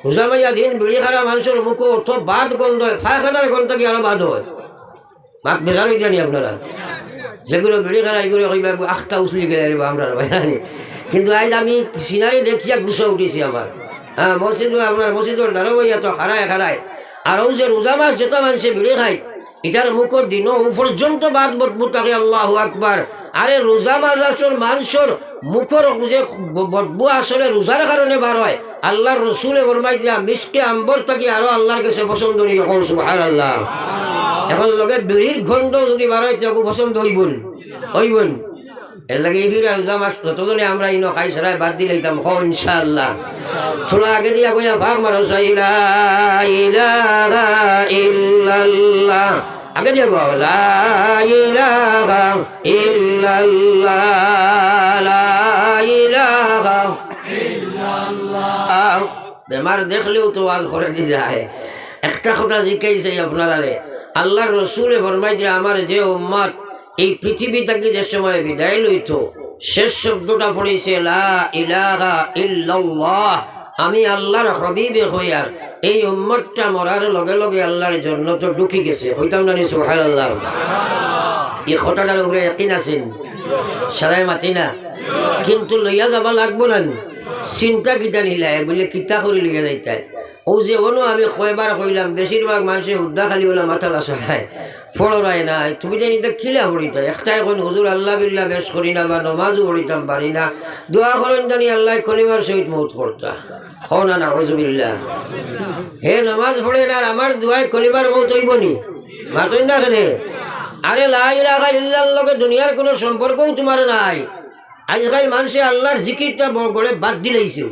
রোজা মাইয়া দিন বিড়ি খারা মানুষের মুখো তো বাদ গন্ধ হয়, ফায়খানার গন্ধ কি আরো বাদ হয়। মাত বেজার হয়ে জানি আপনারা যেগুলো বিড়ি খারা এগুলো কইবা আখটা উছলি গেলে আমরা জানি। কিন্তু আজ আমি সিনারি দেখিয়া গুছা উঠেছি আমার। হ্যাঁ, মসজিদ আপনার মসজিদের দ্বারা বইয়া তো খারায় খারায়। আর ও যে রোজা মাস যেটা মানুষে বিড়ি খায় এটার মুখর দিন পর্যন্ত বাদ বদবু থাকে। আল্লাহু আকবার। আরে রোজা মাসের মানুষের মুখর যে বদবু আসলে রোজার কারণে বার হয়। আল্লাহর রসুলে ফরমাই দিয়া মিষ্টি আম্বর থাকি আরো আল্লাহর কাছে পছন্দ নেই। সুবহানাল্লাহ। এখন লগে বিড়ির গন্ধ যদি বার হয় তাকে পছন্দ হইবন। এর লাগে এই ফিরে রোজা মাস যতজনে আমরা ইনো খাই সারাই বাদ দিলে ইনশাআল্লাহ। ছোলা আগে দিয়া কইয়া ভাগ মারো লা ইলাহা ইল্লাল্লাহ। আগে দিয়ে গো লা ইলাহা ইল্লাল্লাহ, লা ইলাহা ইল্লাল্লাহ। বেমার দেখলেও তো আজ করে দিয়ে যায়। একটা কথা জিজ্ঞাসা আপনারা, আল্লাহর রসুলে ফরমাই যে আমার যে উম্মত এই পৃথিবী থেকে যে সময় বিদায় লইত শেষ শব্দটা পড়েছে লা ইলাহা ইল্লাল্লাহ। আমি আল্লাহর হাবিবে হইয়ার এই উম্মতটা মরার লগে লগে আল্লাহর জন্য তো ঢুকি গেছে। হইতাম না সুবহানাল্লাহ। এই কথাটার উপরে ইয়াকিন আছেন? সারাই মাতি না কিন্তু লইয়া যাবা লাগবো না। চিন্তা কিতা নিলাই বলে কিতা করে লিখে যাইতাই। ও যে অনু আমি কয়বার কইলাম বেশিরভাগ মানুষের হুদ্দা খালি ওলা মাথা লাসায় ফড়ায় না। তুমি জানি তা খিলা পড়িতা একটাই কোন হুজুর আল্লাহ বিল্লাহ বেশ করি না বা নমাজও পড়িতাম পারি না। দোয়া করেন জানি আল্লাহ কলিমার সহিত মৌত করতা হও না নাউজুবিল্লাহ। হে নমাজ পড়ে না আমার দোয়ায় কলিমার মৌত হইবনি মাতই না খেলে। আরে লা ইলাহা ইল্লাল্লাহকে দুনিয়ার কোনো সম্পর্কও তোমার নাই। আজকাল মানুষে আল্লাহর জিকিরটা গড়ে বাদ দিলেইছে।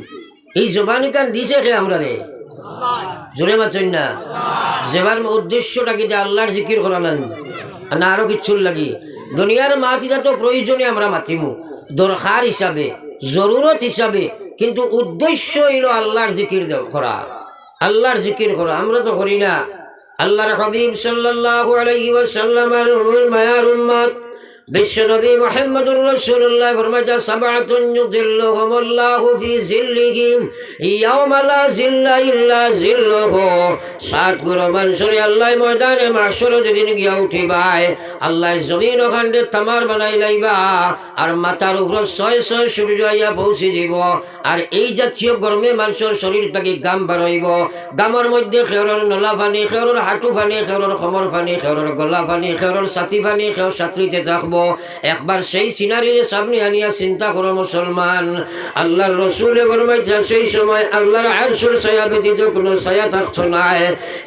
এই জবানি কান দিছে খে আমরা রে জোরে মাতই না। যেবার উদ্দেশ্যটা কি আল্লাহর জিকির করা না আরো কিচ্ছুর লাগি দুনিয়ার মাতিটা তো প্রয়োজনে আমরা মাতিমু দরকার হিসাবে জরুরত হিসাবে, কিন্তু উদ্দেশ্য হইল আল্লাহর জিকির করা, আল্লাহর জিকির করা। আমরা তো করি না। আল্লাহর হাবিব সাল্লাল্লাহু আলাইহি ওয়াসাল্লামের মায়ার উম্মত বিশ্বনবী মুহাম্মদুর রাসূলুল্লাহ ফরমায়া সাবআতুন ইউযিল্লুহুমুল্লাহু ফি জিল্লিহি ইয়াওমা লা জিল্লা ইল্লা জিল্লুহু। সাত গুরু মানুষরে আল্লাহ ময়দানে মাহশর যেদিন গিয়া উঠিবাই আল্লাহ জমিন ওখানে তামার বানাই লাইবা আর মাথার উপর ছয় ছয় সূর্য আইয়া পৌঁছে দিব। আর এই জাতীয় গরমে মানুষের শরীর থেকে গাম বাড়াইব। গামের মধ্যে খেরর নলা পানি, খেরর হাঁটু পানি, খেরর কোমর পানি, খেরর গলা পানি, খেরর ছাতি পানি, খের ছাত্রীতে থাকবো। একবার সেই সিনারির সামনে আনিয়া চিন্তা করো মুসলমান। আল্লাহর রসুলে ফরমাইছে সেই সময় আল্লাহর আরশের ছায়া ব্যতীত কোনো ছায়া থাকতো না।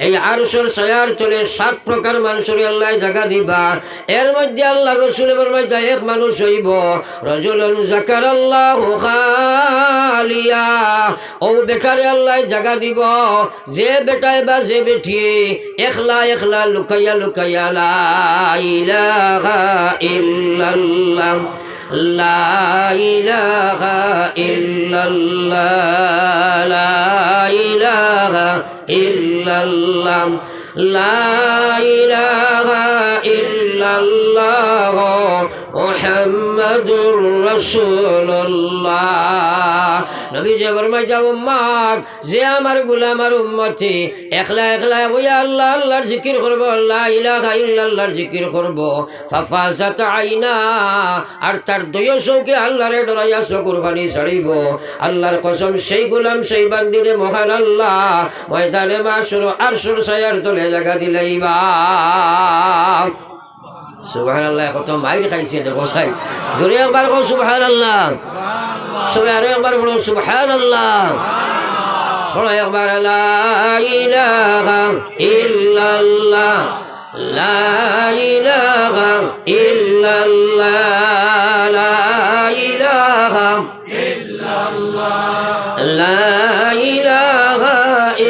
এই আরশের ছায়ার তলে সাত প্রকার মানুষের আল্লাহ জায়গা দিবা। এর মধ্যে আল্লাহর রসুলে ফরমাইছে এক মানুষ হইব রাজুলুন যাকারাল্লাহু খালিয়া। ও বেটারে আল্লাহ জায়গা দিব যে বেটায় বা যে বেটিয়ে একলা একলা লুকাইয়া লুকাইয়া লা ইলাহা ইল্লাল্লাহ, লা ইলাহা ইল্লাল্লাহ, লা ইলাহা ইল্লাল্লাহ, লা ইলাহা ইল্লাল্লাহ মুহাম্মাদুর রাসূলুল্লাহ। নবী যে ফরমাইছে উম্মত যে আমার গোলাম আর উম্মতি একলা একলা বইয়া আল্লাহ আল্লাহর জিকির করব, লা ইলাহা ইল্লাল্লাহর জিকির করব, ফাফাজাত আইনা আর তার দুই চোখে আল্লাহরে ডরাইয়া চকুর পানি ছাড়িব। আল্লাহর কসম সেই গোলাম সেই বান্দিরে মহান আল্লাহ ময়দানে মাহশর আরশের ছায়ার তলে জায়গা দিলাইবা। সুবহানাল্লাহ। কত মাইর খাইছে দেখো সাই। জোরে একবার বল সুবহানাল্লাহ। সবাই আরো একবার বলো সুবহানাল্লাহ। বলো একবার লা ইলাহা ইল্লাল্লাহ, লা ইলাহা ইল্লাল্লাহ, লা ইলাহা ইল্লাল্লাহ, লা ইলাহা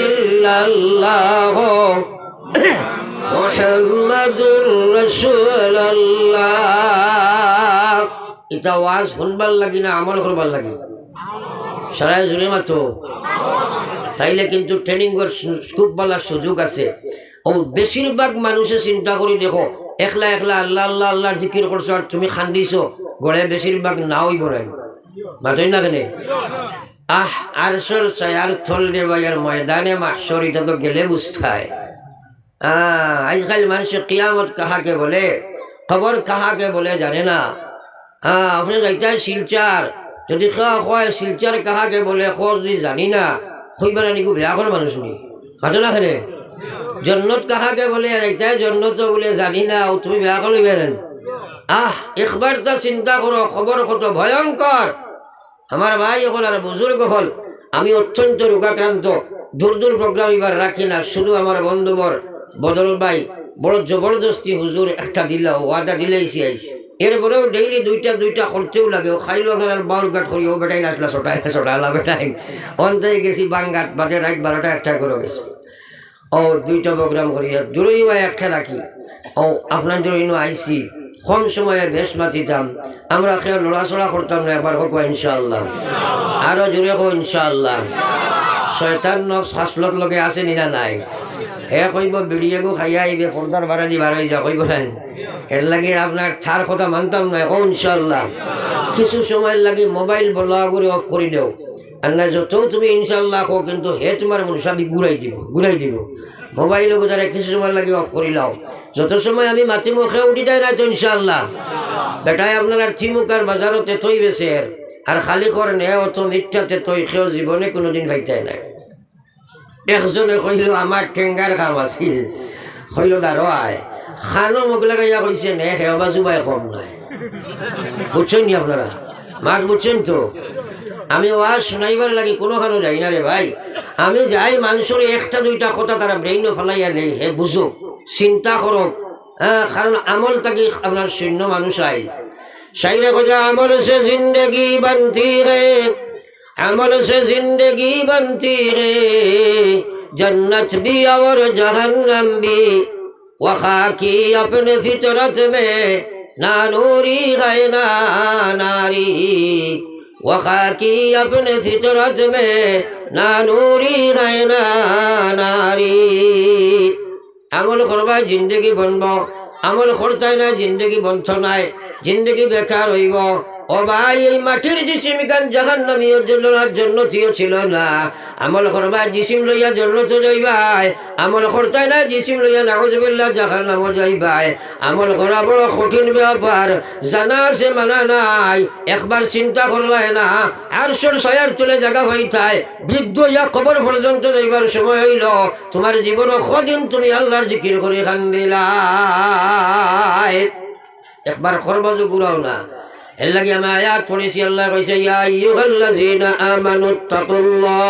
ইল্লাল্লাহ মুহাম্মাদুর রাসূলুল্লাহ। এটা ওয়াজ শুনবার লাগি না আমল করবার লাগি? সারাই জুড়ে মাত্র তাইলে কিন্তু ট্রেনিং স্কুপ বলার সুযোগ আছে। ও বেশিরভাগ মানুষে চিন্তা করি দেখো একলা একলা আল্লাহ আল্লাহ আল্লাহর জিকির করছো আর তুমি খান্দিছো গড়ে বেশিরভাগ নাওই বড়াই মাতই না কেন? আরশর ছায়ার থলরে ভাইয়ার ময়দানে মাহশর এটা তো গেলে বুঝতায়। আজকাল মানুষ কিয়ামত কাহাকে বলে, খবর কাহাকে বলে জানে না। আপনি যাইতায় শিলচার, যদি কয় শিলচার কাহাকে বলে যদি জানি না কইবার নিকু বেয়া করে মানুষ নি ঘটনা খেলে। জন্নত কাহাকে বলে যাইতায় জন্নত বলে জানি না, তুমি বেয়া করে লইবেন। একবার তা চিন্তা করো, খবর কত ভয়ঙ্কর। আমার ভাই হল আর বুজুর্গ হল, আমি অত্যন্ত রোগাক্রান্ত, দূর দূর প্রোগ্রাম এবার রাখি না। শুধু আমার বন্ধুবর বদল ভাই বড় জবরদস্তি হুজুর একটা দিলা ওয়াদা দিলেইছি আইসি, এরপরেও ডেইলি দুইটা করতেও লাগে। খাইলো আপনার বাউল গাট করি, ও বেটাই আসলা ছোটা বেটাই অন্তে গেছি বাঙ্গাট বাদে রাত 12টা 1টা করে গেছি। ও 2টা প্রোগ্রাম করি, দূরই ভাই একটা রাখি। ও আপনার জন্য আইসি কম সময়ে বেশ মাতিতাম, আমরা কেউ লড়াচড়া করতাম না। একবার হোক ইনশাআল্লাহ, আরো জোরে হোক ইনশাআল্লাহ। শয়তান নফস হাসলত লগে আছে নিনা নাই, হে কইব বিড়িয়েগো খাইয়া আইবে পর্দার বাড়ানি বার হয়ে যা কইব নাই। এর লাগে আপনার ছাড় কথা মানতাম না, এখন ইনশাআল্লাহ কিছু সময়ের লাগে মোবাইল বলা করে অফ করে দেও। আর না যত তুমি ইনশাআল্লাহ কো, কিন্তু হে তোমার মনসাবি ঘুরাই দিব। মোবাইলও যারা কিছু সময় লাগে অফ করে লাও। যত সময় আমি মাতি মুখে উঠি যায় না তো ইনশাআল্লাহ বেটায় আপনার আর চিমুকার বাজারও তেতই বেছে আর খালি করে নে অত মিথ্যা তেতই খেয়েও জীবনে কোনোদিন পাইতায় না। একজনে কইল আমার ঠেঙ্গার কাম আছিল, কইল দাঁড়ো আয় খানো মুখ লাগাইয়া কইছে নে খেয়ে বাজু বাই কম নাই। বুঝছেন নি আপনারা? মাক বুঝছেন তো? আমি ওয়াজ শোনাইবার লাগে কোনোখানো যাই না রে ভাই। আমি যাই মানুষের 1টা 2টা কথা তারা ব্রেইনও ফেলাইয়া নেই, হে বুঝুক চিন্তা করো। কারণ আমল থাকি আপনার শূন্য মানুষ আই সাইরে কথা আমল সে জিন্দগি বানতি রে, আমল সে জিন্দগি বানতি রে, जन्नत भी और जहन्नम भी वखा की अपने फितरत में ना नूरी है ना नारी, वखा की अपने फितरत में ना नूरी है ना नारी। আমল করবা জিন্দগি বনব, আমল করতাই না জিন্দগি বঞ্চ নাই, জিন্দগি বেকার হইব। ও ভাই এই মাটির জিসিম গান জাহান্নামী জন্নতিও ছিল না। আমল করবা জিসিম লইয়া জন্নত যাইবাই, আমল করতাই না জিসিম লইয়া নাউজুবিল্লাহ জাহান্নাম যাইবাই। আমল করা বড় কঠিন ব্যাপার, জানা আছে মানা নাই। একবার চিন্তা করলাই না আরশের ছায়ার চলে জায়গা হইতায় বৃদ্ধ ইয়া কবর পর্যন্ত যাইবার সময় হইল, তোমার জীবন কদিন তুমি আল্লাহর জিকির করে কান্দিলাই। একবার করবাজু গুরাও না। এর লাগে আমি আয়াত পড়েছি, আল্লাহ কইছে ইয়া আইয়ুহাল্লাযীনা আমানুত্তাকুল্লাহ,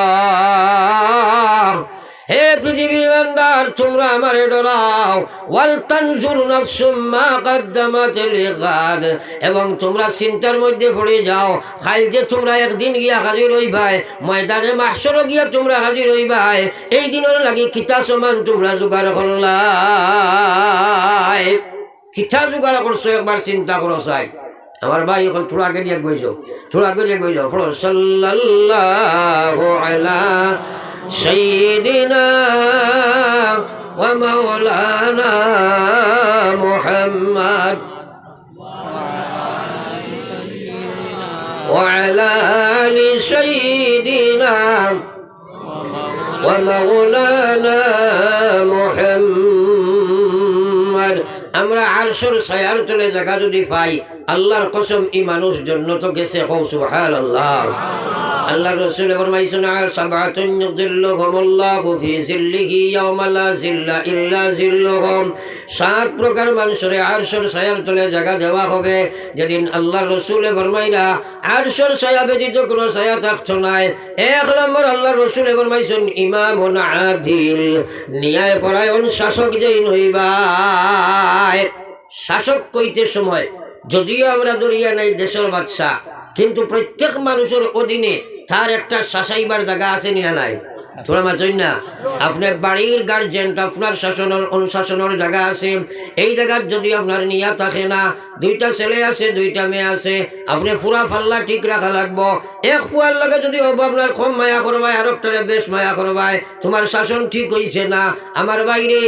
হে পৃথিবীর বান্দার তোমরা আমারে ডরাও। ওয়াল তানজুর নাফসুম মা কদ্দামাত লিগাদ, এবং তোমরা চিন্তার মধ্যে পড়ে যাও খাইল যে তোমরা একদিন গিয়া হাজির হইবাই, ময়দানে মাহশর গিয়া তোমরা হাজির হইবাই। এই দিনের লাগি কিতা সমান তোমরা জোগাড় করলাই, কিতা জোগাড় করছো একবার চিন্তা করো চাই। আমার ভাই এখন থোড়া আগে দিয়ে গই যাও, থোড়া আগে দিয়ে গই যাও। পড়ো সাল্লাল্লাহু আলা সাইয়্যিদিনা ওয়া মাওলানা মুহাম্মদ ওয়া আলা আলি সাইয়্যিদিনা ওয়া মাওলানা মুহাম্মদ। আমরা আরশের ছায়ার তলে জায়গা যদি পাই, আল্লাহর কসম এই মানুষ জান্নাতে গেছে। কও সুবহানাল্লাহ। আল্লাহর রাসূল ফরমাইছেন সাবআতুন ইযিল্লুহুমুল্লাহু ফি জিল্লিহি ইয়াওমা লা জিল্লা ইল্লা জিল্লুহুম। 7 প্রকার মানুষের আরশের ছায়ার তলে জায়গা দেওয়া হবে, যেদিন আল্লাহর রাসূল ফরমাইলা আরশের ছায়া ব্যতীত কোনো ছায়া থাকতো না। 1 নম্বর আল্লাহর রাসূল ফরমাইছেন ইমামুন আদিল, ন্যায় পরায়ণ শাসক যেইন হইবা। শাসক কইতে সময় যদিও আমরা দরিয়া নাই দেশের বাদশা, কিন্তু প্রত্যেক মানুষের অধীনে তার একটা শাসাইবার জায়গা আছে না নাই? তোরা মাচই না আপনার বাড়ির গার্জেন আপনার শাসনের অনুশাসনের জায়গা আছে এই জায়গার যদি আপনার নিয়া থাকে না দুইটা ছেলে আছে দুইটা মেয়ে আছে আপনি পুরা ফাল্লা ঠিক রাখা লাগবো এক ফুয়ার লাগে যদি হবো আপনার কম মায়া করবাই আর একটারে বেশ মায়া করবাই তোমার শাসন ঠিক হইছে না আমার বাইরে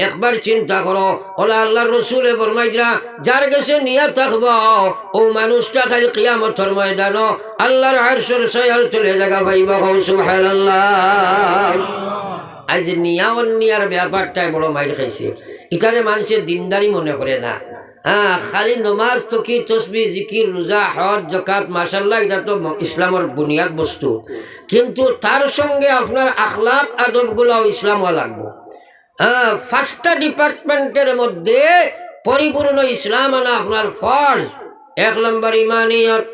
একবার চিন্তা করো ওলা আল্লাহর রসুলে ফরমাইরা যার কাছে নিয়া থাকবো ও মানুষটা খালি কিয়ামতের ময়দান আল্লাহর আরশের ছায়ার চলে জায়গা পাইবা সুবহানাল্লাহ আজ নিয়া অন্যার ব্যাপারটাই বড় মাইর খাইছে এখানে মানুষের দিনদারি মনে করে না খালি নমাজ তকি তসবি জিকির রোজা হজ যাকাত মাশাআল্লাহ এটা তো ইসলামের বুনিয়াদ বস্তু কিন্তু তার সঙ্গে আপনার আখলাক আদবগুলোও ইসলামও লাগবে পাঁচটা ডিপার্টমেন্টের মধ্যে পরিপূর্ণ ইসলাম আনা আপনার ফরজ 1 নম্বর ইমানিয়ত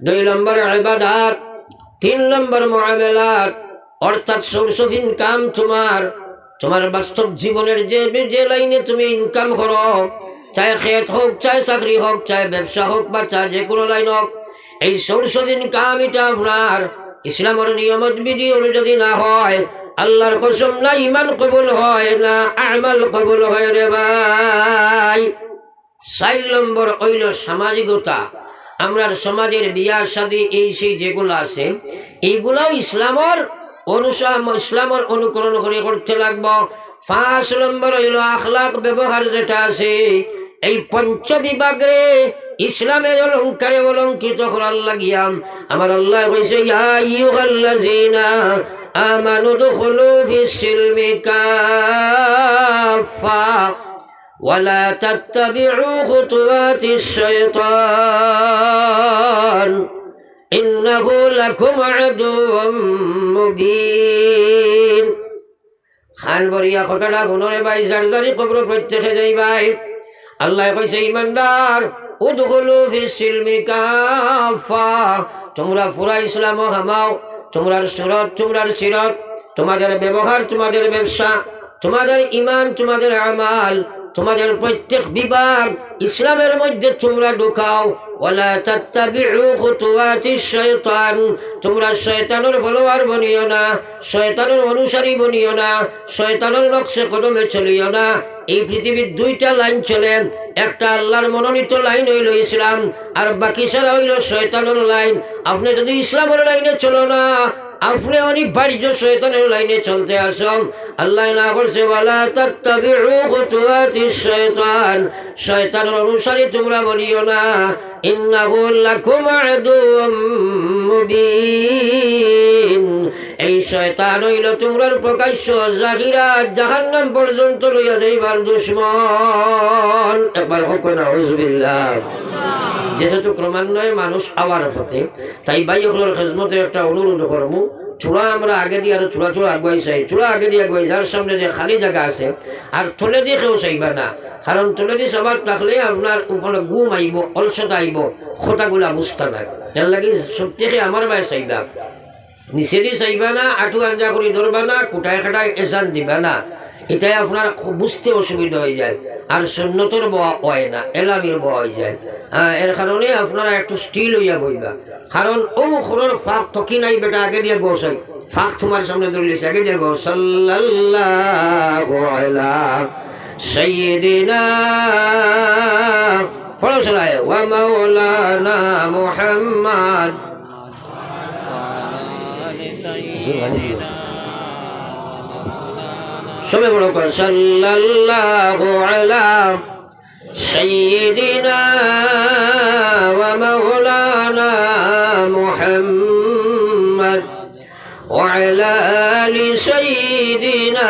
2 নম্বর ইবাদত 3 নম্বর মুআমালাত অর্থাৎ সোর্স অফ ইনকাম তোমার বাস্তব জীবনের যে লাইনে তুমি ইনকাম করো চাই খেত হোক চাই চাকরি হোক চাই ব্যবসা হোক বা চাই যে কোনো লাইন হোক এই সোর্স অফ ইনকাম এটা আপনার ইসলামের নিয়মত বিধি অনুযায়ী না হয় আল্লাহর কসম না ইমান কবুল হয় না আমাল কবুল হয় রে ভাই 4 নম্বর হইল সামাজিকতা আমরা সমাজের বিয়া শাদী এই সেই যেগুলো আছে এইগুলাও ইসলামের অনুকরণ করে করতে লাগবো 5 নম্বর হইল আখলাক ব্যবহার যেটা আছে এই পঞ্চ বিভাগে ইসলামের অলঙ্কারে অলঙ্কৃত করার লাগিয়া আমার আল্লাহ কইছে ইয়া আইয়ুহাল্লাযিনা আমানু দুখুলু ফিস-সিলমি কাফা ওয়ালা তাত্তাবিউ খুতুওয়াতিশ শাইতান ইন্নাহু লাকুম আদুউম মুবিন খান বরিয়া কথাটা গুণরে ভাই জারদারি কবর প্রত্যেকে যাই ভাই আল্লাহ কইছে ইমানদার উদখুলু ফিস-সিলমি কাফা তোমরা পুরা ইসলাম হামাও তোমরা সুরত তোমরার সিরত তোমাদের ব্যবহার তোমাদের ব্যবসা তোমাদের ঈমান তোমাদের আমাল তোমাদের প্রত্যেক বিভাগ ইসলামের মধ্যে তোমরা ঢুকাও ওয়ালা তাত্তাবিউ খুতুওয়াতিশ শাইতান তোমরা শয়তানের ফলোয়ার বনিও না শয়তানের অনুসারী বনিও না শয়তানের নকশে কদমে চলিও না এই পৃথিবীর দুইটা লাইন চলে একটা আল্লাহর মনোনীত লাইন হইল ইসলাম আর বাকি সারা হইল শয়তানের লাইন আপনি যদি ইসলামের লাইনে চলো না আপনি অনিবার্য শয়তানের লাইনে চলতে আসেন আল্লাহ না করছে ওয়ালা তাত্তাবিউ খুতুওয়াতিশ শাইতান শয়তানের অনুসারী তোমরা বলিও না ইন্নাহু লাকুম আদুউম মুবিন এই শয়তান হইল তোমরা প্রকাশ্য জাহিরা জাহান্নাম পর্যন্ত লইয়া যাইবার দুশমন একবার হোক না আউযুবিল্লাহ যেহেতু ক্রমান্বয়ে মানুষ আবার হতে তাই ভাই ওগুলোর খেজমতে একটা অনুরোধ করবো চূড়া আমরা আগে দিয়ে আরো চূড়া আগুয়াই চাই চূড়া আগে দিয়ে আগুয়াই যার সামনে যে খালি জায়গা আছে আর থলে দিয়ে কেউ চাইবা না কারণ থলে দিয়ে সবার থাকলে আপনার উপরে ঘুম আইব অলসতা আইব খোটাগুলা বুঝতে নাই এর লাগে সব থেকে আমার ভাই চাইবা নিচে দিয়ে চাইবা না আঁটু আঞ্জা করে ধরবা না কুটায় খাটায় এসান দিবা না এটাই আপনার বুঝতে অসুবিধা হয়ে যায় আর সুন্নতর বয়া হয় না এলামির বয়া হয়ে যায় এর কারণে আপনারা একটু স্টিল হইয়া বইবা কারণ ও খোলার ফাঁক থকি নাই বেটা আগে দিয়ে গোসাই ফাঁক তোমার সামনে ধরলিস আগে দিয়ে গো সাল্লাল্লাহু আলা সাইয়্যিদিনা ফলসলায় ওয়া মাওলানা মুহাম্মদ সবে বড় কর সাল্লাল্লাহু আলা সাইয়্যিদিনা ওয়া মাওলানা মুহাম্মদ ওয়া আলা আলি সাইয়্যিদিনা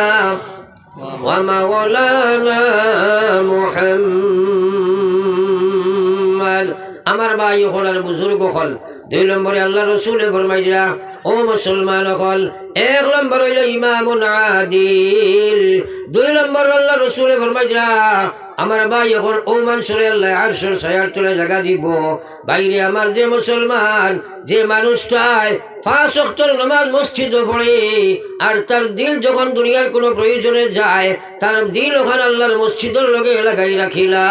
ওয়া মাওলানা মুহাম্মদ আমার ভাই হলার বুজুর্গ হল 2 নম্বরে আল্লাহ রসুলে ফরমাইয়া ও মুসলমান হল 1 নম্বর হইল ইমামুন আদিল 2 নম্বর আল্লাহ রসুলে ফরমাইয়া আমার ভাই এখন ও মানুষরে আল্লাহ আরশের ছায়ার তলে জায়গা দিব বাইরে আমার যে মুসলমান যে মানুষটায় 5 ওয়াক্তের নামাজ মসজিদে পড়ে আর তার দিল যখন দুনিয়ার কোনো প্রয়োজনে যায় তার দিল ওখানে আল্লাহর মসজিদের লগে লাগাই রাখিলা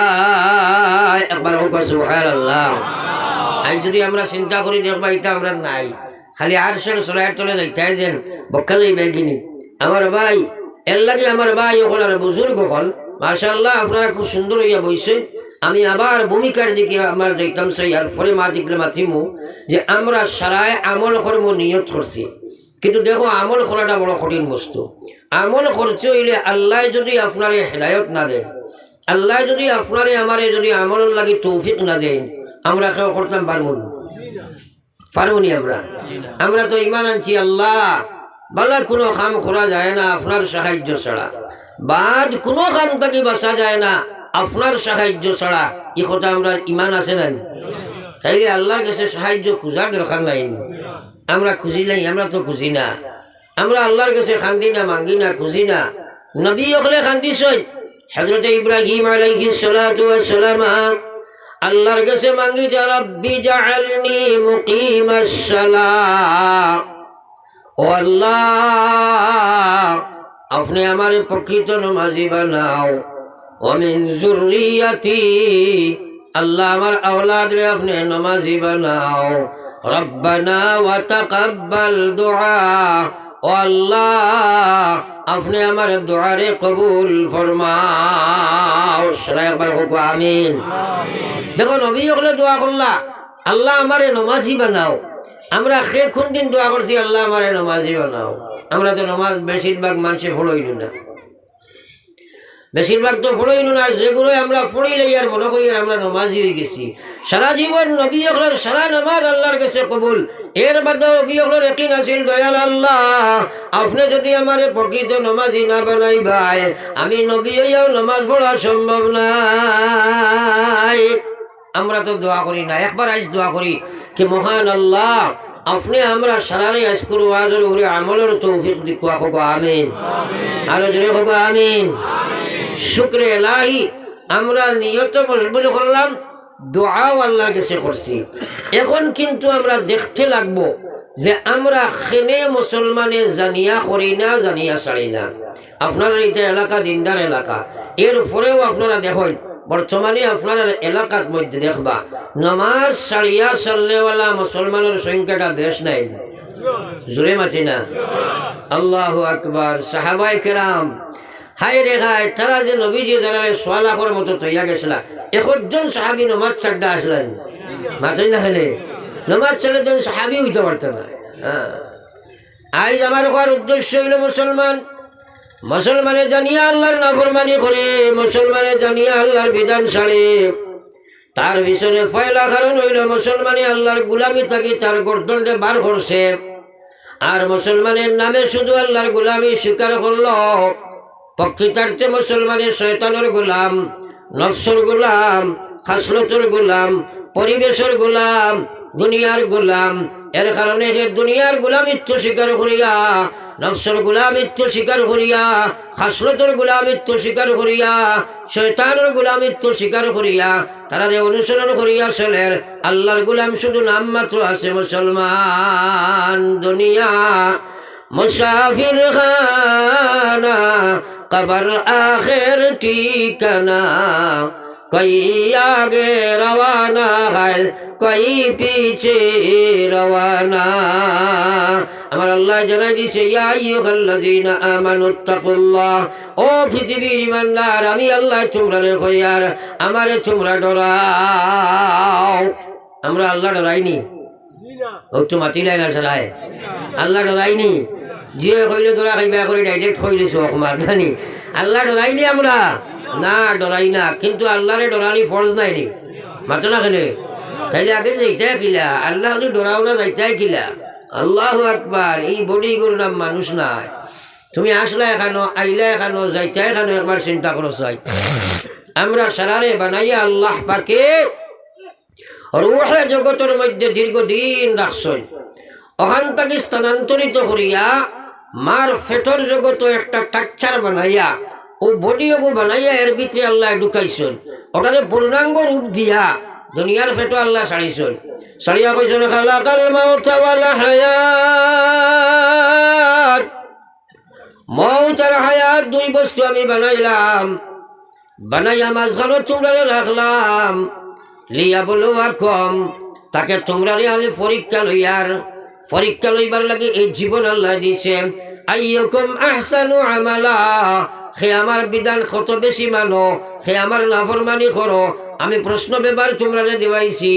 একবার হোক সুবহানাল্লাহ। আজ যদি আমরা চিন্তা করি দেখবা এটা আমরা নাই খালি আরশের সরায়ের তলে যাইতে যেন বক্কা যাই বেগিনি আমার ভাই এর লাগে আমার ভাই ওখানে আর বুজুর্গ হল মাশাআল্লাহ আপনারা খুব সুন্দর হইয়া বইছেন আমি আবার ভূমিকার দিকে আমার দেখতাম সেই আর পরে মা দিকলে মাথিমু যে আমরা সারায় আমল কর্ম নিয়ত করছি কিন্তু দেখো আমল করাটা বড় কঠিন বস্তু আমল করতে হইলে আল্লাহ যদি আপনার হেদায়ত না দেন আল্লাহ যদি আপনারে আমারে যদি আমল লাগি তৌফিক না দেন আমরা কেউ করতাম পারবনি আমরা তো ইমান আনছি আল্লাহ বালা কোনো কাম করা যায় না আপনার সাহায্য ছাড়া বাদ কোনো কাম থাকি বাঁচা যায় না আপনার সাহায্য ছাড়া এই কথা আমরা ইমান আছে না তাইলে আল্লাহর কাছে সাহায্য খুঁজার দরকার নাই আমরা খুঁজি নাই আমরা তো খুঁজি না আমরা আল্লাহর কাছে খান্দি না মাঙ্গি না খুঁজি না নবী ওখানে খান্দিছই হযরত ইব্রাহিম আলাইহিস সালাতু ওয়াস সালাম আল্লাহর কাছে মাঙ্গি যে রব্বি জাআলনি মুকিমাস সালাহ ও আল্লাহ আপনি আমার প্রকৃত নামাজি বানাও ওয়া মিন যুররিয়াতি আল্লাহ আমার আওলাদরে আপনি নামাজি বানাও রব্বানা ওয়া তাকাব্বাল দুআ ও আল্লাহ আপনি আমার দোয়ারে কবুল ফরমাও সবাই বলো আমিন দেখো নবী ওগুলো দোয়া করলা আল্লাহ আমারে নামাজি বানাও আমরা কোন দিন দোয়া করছি আল্লাহ আমারে নামাজি বানাও আমরা তো নামাজ বেশিরভাগ মানুষে ফলোইল না বেশিরভাগ তো ফলোইল না যেগুলো আমরা পড়িলে আর মনে করি আর আমরা নামাজি হয়ে গেছি সারা জীবন নবী ওগুলোর সারা নামাজ আল্লাহর কাছে কবুল এর বাদে নবী ওগুলোর ইয়াকিন আছিল দয়াল আল্লাহ আপনি যদি আমারে প্রকৃত নামাজি না বানাই ভাই আমি নবী হইয়াও নামাজ পড়া সম্ভব নাই আমরা তো দোয়া করি না একবার আজ দোয়া করি কি মহান আল্লাহ আপনি আমরা সারারে আজ করু আজর উপরে আমলের তৌফিক দিকুয়া হোক আমিন আরো জোরে হোক আমিন শুকরে এলাহি আমরা নিয়ত মজবুত করলাম দোয়াও আল্লাহর কাছে করছি এখন কিন্তু আমরা দেখতে লাগবো যে আমরা খেনে মুসলমানে জানিয়া করি না জানিয়া ছাড়ি না আপনারা এটা এলাকা দিনদার এলাকা এর পরেও আপনারা দেখেন বর্তমানে আপনার এলাকার মধ্যে দেখবা নামাজ ছাড়িয়া চলনেওয়ালা মুসলমানের সংখ্যাটা বেশ নাই জোরে মাতি না আল্লাহু আকবার সাহাবায়ে কেরাম হায় রে হায় তারা যে নবীজি জানালে সোয়ালা করার মতো তৈয়া গেছিলা একজন সাহাবি নামাজ ছাড়া আসলেন মাথায় না হলে নামাজ ছাড়লে তো সাহাবি হইতে পারত না আজ আমার হওয়ার উদ্দেশ্য হইল মুসলমানে জানিয়া আল্লাহর নাফরমানি করে মুসলমানে জানিয়া আল্লাহর বিধান ছাড়ে তার পিছনে পয়লা কারণ হইল মুসলমানে আল্লাহর গোলামি থাকি তার গর্দনটা বার করছে আর মুসলমানের নামে শুধু আল্লাহর গোলামি স্বীকার করল প্রকৃতার্থে মুসলমানের শয়তানের গোলাম নফসের গোলাম খাসলতের গোলাম পরিবেশের গোলাম দুনিয়ার গোলাম এর কারণে হে দুনিয়ার গোলামিত্ব স্বীকার করিয়া নফসের গোলামিত্ব স্বীকার করিয়া খাসলতের গোলামিত্ব স্বীকার করিয়া শয়তানের গোলামিত্ব স্বীকার করিয়া তারা অনুসরণ করিয়া চলের আল্লাহর গোলাম শুধু নাম মাত্র আছে মুসলমান দুনিয়া মুসাফির খানা কবর আখের ঠিকানা কই আগে রওয়ানা হয় কই পিছে রওয়ানা আমার আল্লাহ জানাই দিছে ইয়া আইয়ুহাল্লাযীনা আমানুত্তাকুল্লাহ ও পৃথিবীর ইমানদার আমি আল্লাহ তোমরা কইয়ার আমারে তোমরা ডরাও আমরা আল্লাহ ডরাইনি ও তো মাটি লাগা চালায় আল্লাহ ডরাইনি যে কইলে তোরা খাইবা করে ডাইরেক্ট কইলিছো অকমার জানি আল্লাহ ডরাইনি আমরা না ডরাই না কিন্তু আল্লাহরে ডরানি ফরজ নাই নি মাত্র না খেলে তাইলে আগে যাইতাই কিলা আল্লাহ যদি ডরাও না যাইতাই কিলা আল্লাহু আকবার এই বডি গরু নাম মানুষ নাই তুমি আসলা এখানো আইলা এখানো যাইতাই এখানো একবার চিন্তা করো চাই আমরা সারারে বানাইয়া আল্লাহ পাকে রূহে জগতের মধ্যে দীর্ঘদিন রাখছেন ওখান থেকে স্থানান্তরিত করিয়া মার ফেটর জগত একটা টাকচার বানাইয়া ও বডিও বানাইয়া এর ভিতরে আল্লাহ ঢুকাইছেন ওটারে পূর্ণাঙ্গ রূপ দিয়া দুনিয়ার ফেটো আল্লাহ ছাড়িছেন ছাড়িয়া কইছেন খালাকাল মাউত ওয়াল হায়াত মউত আর হায়াত দুই বস্তু আমি বানাইলাম বানাইয়া মাঝখানে তোমরা রাখলাম লিয়াবলুয়াকুম তাকে তোমরা আমি পরীক্ষা লইয়ার পরীক্ষা লইবার লাগে এই জীবন আল্লাহ দিছে। আইয়ুকুম আহসানু আমালা, হে আমার বিধান কত বেশি মানো, হে আমার নাফরমানি করো। আমি প্রশ্ন পেপার তোমরা দিবাইছি,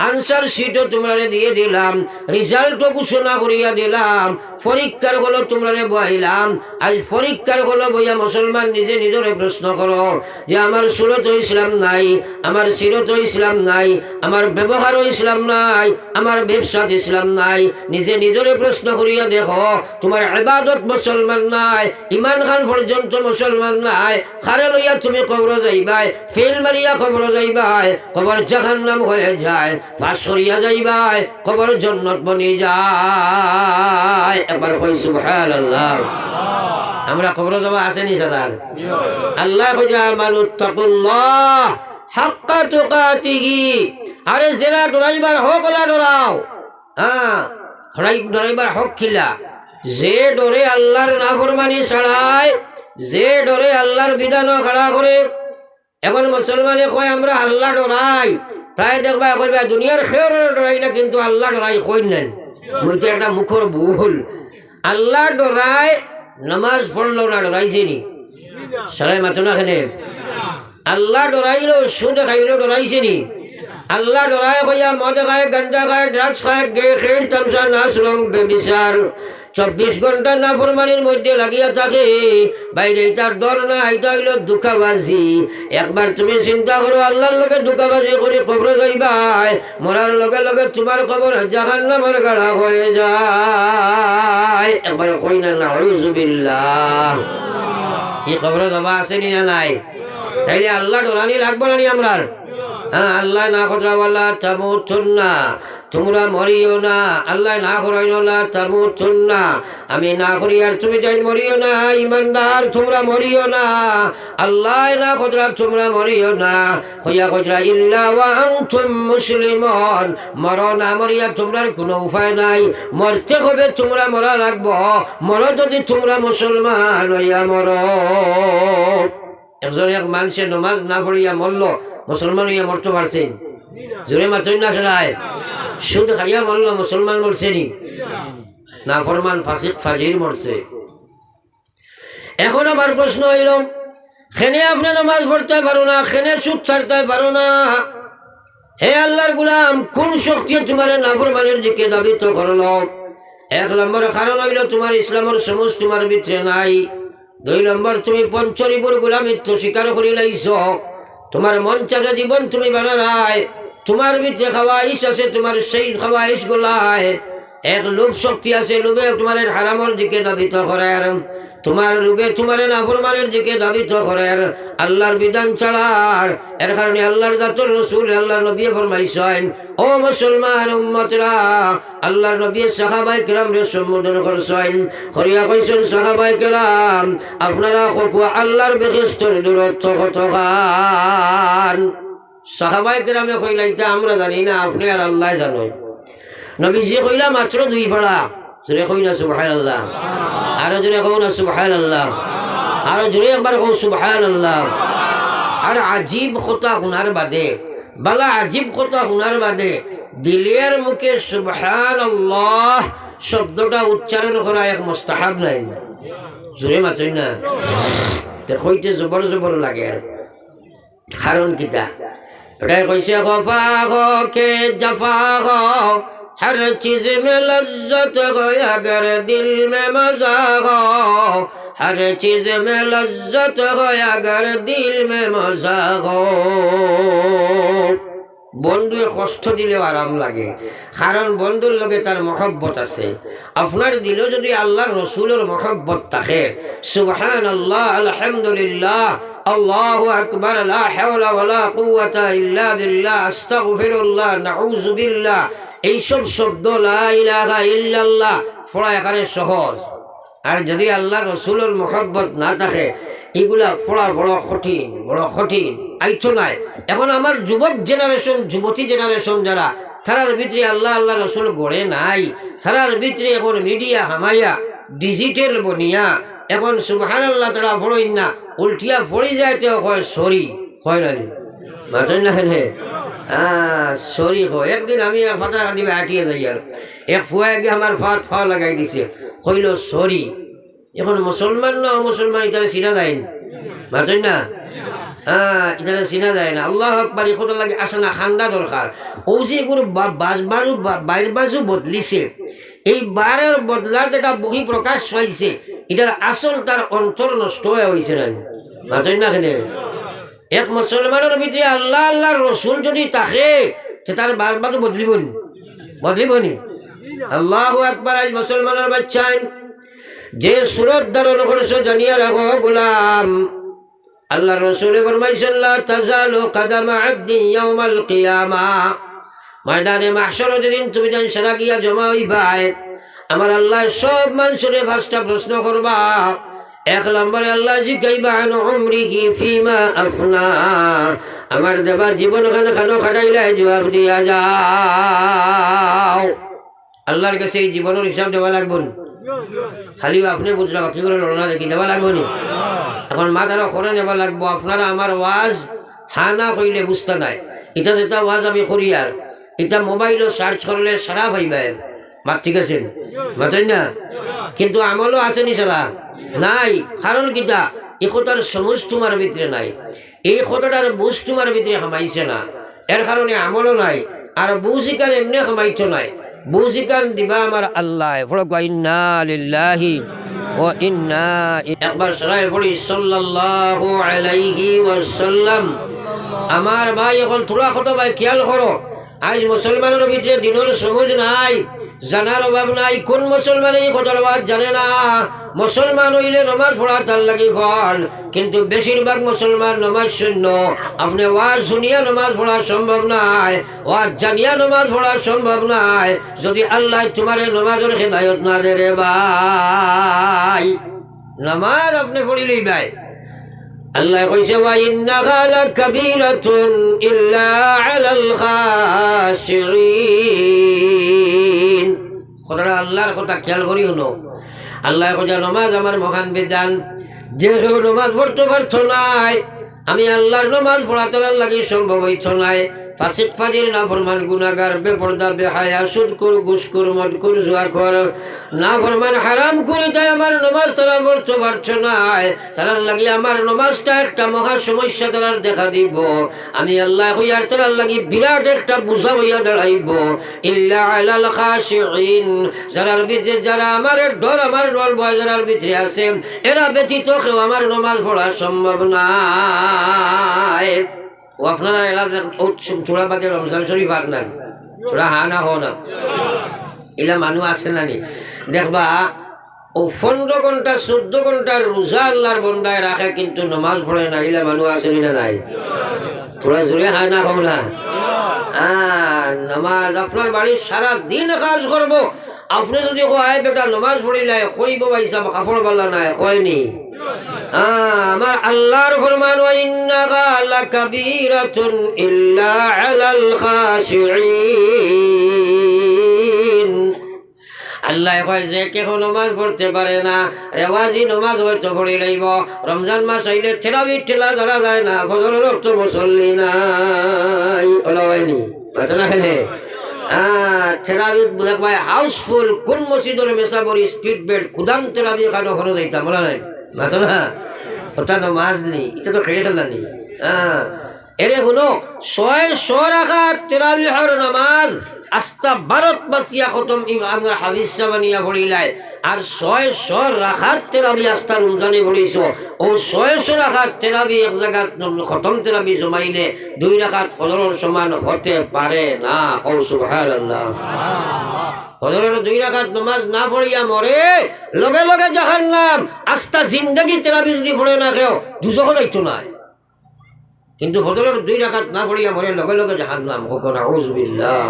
আনসার শিটও তোমরা দিয়ে দিলাম, রেজাল্টও ঘোষণা করিয়া দিলাম, পরীক্ষার হলো তোমরা বইলাম। আজ পরীক্ষার হলো বইয়া মুসলমান নিজে নিজরে প্রশ্ন করো যে আমার সুরত ইসলাম নাই, আমার সিরত ইসলাম নাই, আমার ব্যবহারও ইসলাম নাই, আমার ব্যবসাত ইসলাম নাই। নিজে নিজরে প্রশ্ন করিয়া দেখো তোমার ইবাদত মুসলমান নাই, ইমান খান পর্যন্ত মুসলমান নাই। খারে লইয়া তুমি কবর যাইবাই, ফেল মারিয়া কবর যাইবাই, কবর জাহান্নাম হয়ে যায়, ফাঁস করিয়া যাইবাই, কবর জান্নাত বনি যায়। একবার কই সুবহানাল্লাহ। আমরা কবর যাওয়া আসেনি সাদার আল্লাহ কইয়া মানুত্তাকুল্লাহ হাক্কা তুকাতিহি। আরে জেলা ডরাইবার হক ওলা ডরাও, হ্যাঁ ডরাইবার হক খিলা। যে ডরে আল্লাহর নাফরমানি ছাড়ায়, যে ডরে আল্লাহর বিধানও খাড়া করে। এখন মুসলমানে কয় আমরা আল্লাহ ডরাই, প্রায় দেখবা কইবা দুনিয়ার খেয়ে ডরাই না, কিন্তু আল্লাহ ডরাই কই নেন। মুইতে একটা মুখর ভুল। আল্লাহ ডরাই নামাজ পড়লো না, ডরাইছে নি? সারাই মাতো না খেনে। আল্লাহ ডরাইলো সুদ খাইলো, ডরাইছে নি? আল্লাহ ডরাই কইয়া মদ খায়, গাঞ্জা খায়, ড্রাগস খায়, গে খেয়ে তামসা নাচ রং বেবিচার 24 ঘন্টা নাফরমানির মধ্যে লাগিয়া থাকে। বাইরে তার ডর না, এটা হইল দুঃখাবাজি। একবার তুমি চিন্তা করো, আল্লাহর লোকে দুঃখাবাজি করে কবর যাইবাই, মরার লগে লগে তোমার কবর জাহান্নামের গাড়া হয়ে যায়। একবার কই না নাউযুবিল্লাহ। এই কবর যাবা আসেনি না নাই? তাইলে আল্লাহ ডরানি লাগবো না নি আমরা? হ্যাঁ, আল্লাহ না কথা বলা তামুতুন্না, তোমরা মরিও না। আল্লাহ না করাইও না তামুতুন্না, আমি না করি আর তুমি যাই মরিও না। ইমানদার তোমরা মরিও না, আল্লাহ না কথা তোমরা মরিও না। হইয়া কথা ইল্লা ওয়া আনতুম মুসলিমুন, মরো না মরিয়া তোমরা কোনো উপায় নাই, মরতে হবে, তোমরা মরা লাগবো। মরো যদি তোমরা মুসলমান হইয়া মরো। একজন এক মানুষের নমাজ না পড়িয়া মরল, মুসলমান হইয়া মরতে পারছেন? জোরে মাত্র না শোনায়। সুদ খাইয়া মরল, মুসলমান মরছে নি? না ফরমান ফাসিক ফাজির মরছে। এখন আমার প্রশ্ন হইল, খেনে আপনি নামাজ পড়তে পারো না, খেনে সুদ ছাড়তে পারো না, হে আল্লাহর গুলাম, কোন শক্তি তোমার নাফরমানের দিকে দাবিত করলো? 1 নম্বর কারণ হইল তোমার ইসলামের সমস্ত তোমার ভিতরে নাই। 2 নম্বর তুমি পঞ্চরিপুর গোলামিত্ব স্বীকার করি লাইছ, তোমার মন চাচা জীবন তুমি বানারায়, তোমার ভিতরে খাওয়াইশ আছে, তোমার সেই খাওয়াইশ গোলায় এক লোভ শক্তি আছে, লোভে তোমার হারামের দিকে দাবিত করার, তোমার লোভে তোমার নাফরমানের দিকে দাবিত করার, আল্লাহর বিধান ছাড়ার। এর কারণে আল্লাহর জাতুর রাসূল আল্লাহর নবী ফরমাইছেন, ও মুসলমান উম্মতরা, আল্লাহর নবী সাহাবায়ে কেরামকে সম্বোধন করছেন, করিয়া কইছেন, সাহাবায়ে কেরাম আপনারা আল্লাহর বেহেশতের দূরত্ব কতখান? সাহাবায়ে কেরামে কইলাইতা আমরা জানি না, আপনি আর আল্লাহ জানেন। নবীজি কইলা মাত্র 2 পাড়া। জোরে কই না সুবহানাল্লাহ, আরো জোরে কও না সুবহানাল্লাহ, আরো জোরে একবার কও সুবহানাল্লাহ। আর আজীব কথা গুনার বাদে, বালা আজীব কথা গুনার বাদে দিলের মুখে সুবহানাল্লাহ শব্দটা উচ্চারণ করা এক মুস্তাহাব নাই। জোরে মাত্র না, তে কইতে জবর জবর লাগে। কারণ কিতা? এটাই কইছে, খফা खे जफा हो हर चीज में लज्जत हो अगर दिल में मजा हो, हर चीज में लज्जत हो अगर दिल में मजा हो। বন্ধুয়ে কষ্ট দিলেও আরাম লাগে, কারণ বন্ধুর লগে তার মহব্বত আছে। আপনার দিলেও যদি আল্লাহর রসুলের মহব্বত থাকে, সুবহানাল্লাহ, আলহামদুলিল্লাহ, আল্লাহু আকবার, লা হাওলা ওয়ালা কুওয়াতা ইল্লা বিল্লাহ, আস্তাগফিরুল্লাহ, নাউযু বিল্লাহ, এইসব শব্দ লা ইলাহা ইল্লাল্লাহ পড়া এখানে সহজ। আর যদি আল্লাহর রসুলের মহব্বত না থাকে, এগুলা পড়া বড় কঠিন, বড় কঠিন। আইছো নাই এখন আমার যুবক জেনারেশন, যুবতী জেনারেশন যারা, তারার ভিতরে আল্লাহ আল্লাহ রসুল গড়ে নাই, তারার ভিতরে এখন মিডিয়া হামাইয়া ডিজিটাল বনিয়া এখন সুবহানাল্লাহ তারা পড়ই না, উল্টিয়া পড়ি যায় তো হয় সরি, হয় না মাথেন না, সরি হয়। একদিন আমি ফাতা দিবে হাঁটিয়ে যাই, আর এক ফুয়া গিয়ে আমার ফাত ফা লাগাই দিছে, কইল সরি। এখন মুসলমান না মুসলমান এটা চিনা যায় না, বুঝলেন না? এটা চিনা যায় না। আল্লাহ আকবার, এখন লাগে আসে না খান্দা দরকার। ও যে এগুলো বাইর বাজু বদলিছে, এই বারের বদলার যেটা বহি প্রকাশ পাইছে, এটার আসল তার অন্তর নষ্ট হয়ে হয়েছে না, বুঝলেন না? এখানে এক মুসলমানের ভিতরে আল্লাহ আল্লাহর রসুল যদি থাকে, তার বারবার বদলিব নি? আল্লাহু আকবার। আজ মুসলমানের বাচ্চাই যে সুরত ধারণ করেছ জানিয়া রাখো গোলাম, আল্লাহ রসুলে ফরমাইছেন লা তাজালু কদম আবদি ইয়াউমাল কিয়ামাহ, ময়দানে মাহশর যেদিন তুমি যেন সেরা গিয়া জমা হইবাই, আমার আল্লাহ সব মানুষের পাঁচটা প্রশ্ন করবা। এক নম্বরে আল্লাহ জিজ্ঞাসা আন উমরিহি ফিমা আফনা, আমার দেবার জীবন খানো খাটাইলে জবাব দিয়া যাও। আল্লাহর কাছে এই জীবনের হিসাব দেওয়া লাগবো না, খালি আপনি বুঝলাম কি করে লড়না দেখি দেওয়া লাগবো নি? এখন মাথারও করে নেওয়া লাগবো। আপনারা আমার ওয়াজ হানা কইলে বুঝতে নাই, এটা যেটা ওয়াজ আমি করি, আর এটা মোবাইলও সার্চ করলে সারা পাইবে, মাত ঠিক আছে মাতেন না? কিন্তু আমলও আসেনি সারা নাই। কারণ কিটা এই কথার সমুজ তোমার ভিতরে নাই, এই কথাটার বুঝ তোমার ভিতরে হামাইছে না, এর কারণে আমলও নাই। আর বুঝিকার এমনি হামাইতো নাই, বুঝিকার দিবা আমার আল্লাহ। ইন্না লিল্লাহি ওয়া ইন্না একবার সরাই পড়ি সাল্লাল্লাহু আলাইহি ওয়াসাল্লাম। আমার ভাই এখন থোড়া কথা ভাই খেয়াল করো, আজ মুসলমানের ভিতরে দিনের সমুজ নাই, জানার অভাব নাই। কোন মুসলমান এই কথার বাদ জানে না? মুসলমান হইলে নমাজ পড়া তার লাগি ফল, কিন্তু বেশিরভাগ মুসলমান নমাজ শূন্য। আপনি ওয়াজ শুনিয়া নমাজ পড়া সম্ভব নাই, ওয়াজ জানিয়া নমাজ পড়া সম্ভব নাই, যদি আল্লাহ তোমার নমাজের হেদায়ত না দে রে ভাই। নমাজ আপনি পড়িলেই ভাই, আল্লাহ কইছে ওয়া ইন্নাহা লাকাবীরাতুন ইল্লা আলাল খাশিঈন। খোদারা আল্লাহর কথা খেয়াল করি হলো, আল্লাহ কইছে নামাজ আমার মহান বিধান, যে কেউ নামাজ পড়তে পারছো নাই, আমি আল্লাহর নামাজ পড়াতে লাগি সম্ভব হইছ নাই, ফাসিক ফাজির নাফরমান গুনাহগার বেপরদা বেহায়া সুদখোর ঘুষখোর মদখোর জুয়াখোর নাফরমান হারাম করে তাই আমার নামাজ তারা পড়তে পারছো না, তারা লাগি আমার নামাজটা একটা মহা সমস্যা তারা দেখা দিব। আমি আল্লাহ হইয়ার তারা লাগি বিরাট একটা বোঝা হইয়া দাঁড়াইব। ইল্লা আলাল খাশিঈন, যারার ভিতরে যারা আমার ডর আমার ডর ভয় যারার ভিতরে আছে, এরা ব্যতীত কেউ আমার নামাজ পড়া সম্ভব নাই। ও আপনারা এলাকা চূড়া বাদে রমজান শরীফ আপনার চূড়া হা না হো না, এলা মানুষ আছে না নি? দেখবা ও 15 ঘন্টা 14 ঘন্টার রোজা আল্লাহর বন্দায় রাখে, কিন্তু নমাজ পড়ে না, এলা মানুষ আছে না নাই? তোরা জোরে হা না হো না? নামাজ আপনার বাড়ির সারা দিন কাজ করবো, আপনি যদি কয় বেটা নমাজ পড়িলে কইব ভাইসাব কাপড় বাল্লা নাই, কয়নি? আমার আল্লাহর ফরমান ওয়া ইন্নাহা লাকাবীরাতুন ইল্লা আলাল খাশিঈন। আল্লাহ কয় যে কেউ নমাজ পড়তে পারে না, রেওয়াজি নমাজ হয়তো পড়ি লইব। রমজান মাস আইলে ঠেলাবি ঠেলা ধরা যায় না, ফজরের রক্ত মুসল্লি নাই, ওলা হয়নি ঘটনা খেলে তেরাবি হাউসফুল। কোন মসজিদের মেসাবরি স্পিড বেড কুদাম তেরাবি কানো খরচ যাইতাম বলা নাই মাতো না, ওটা নামাজ নেই, এটা তো খেলে ফেললা নেই। এরে শুনো 600 রাকাত তেরাবিহর নামাজ আস্তা ভারত বাসিয়া খতম আমরা হাফিজ সাবানিয়া পড়িলাই, আর 600 রাকাত তেরাবি আস্তা রমজানে পড়িছ। ও 600 রাকাত তেরাবি এক জায়গা খতম তেরাবি জমাইলে 2 রাকাত ফজরের সমান হতে পারে না। ও সুবহানাল্লাহ। ফজরের 2 রাকাত নামাজ না পড়িয়া মরে লগে লগে জাহান্নাম। আস্তা জিন্দেগি তেরাবি যদি পড়ে না কেউ দুজক যাইতো না, কিন্তু ফজরের 2 রাকাত না পড়িয়া মরে লগে লগে জাহান্নাম। নাউযু বিল্লাহ।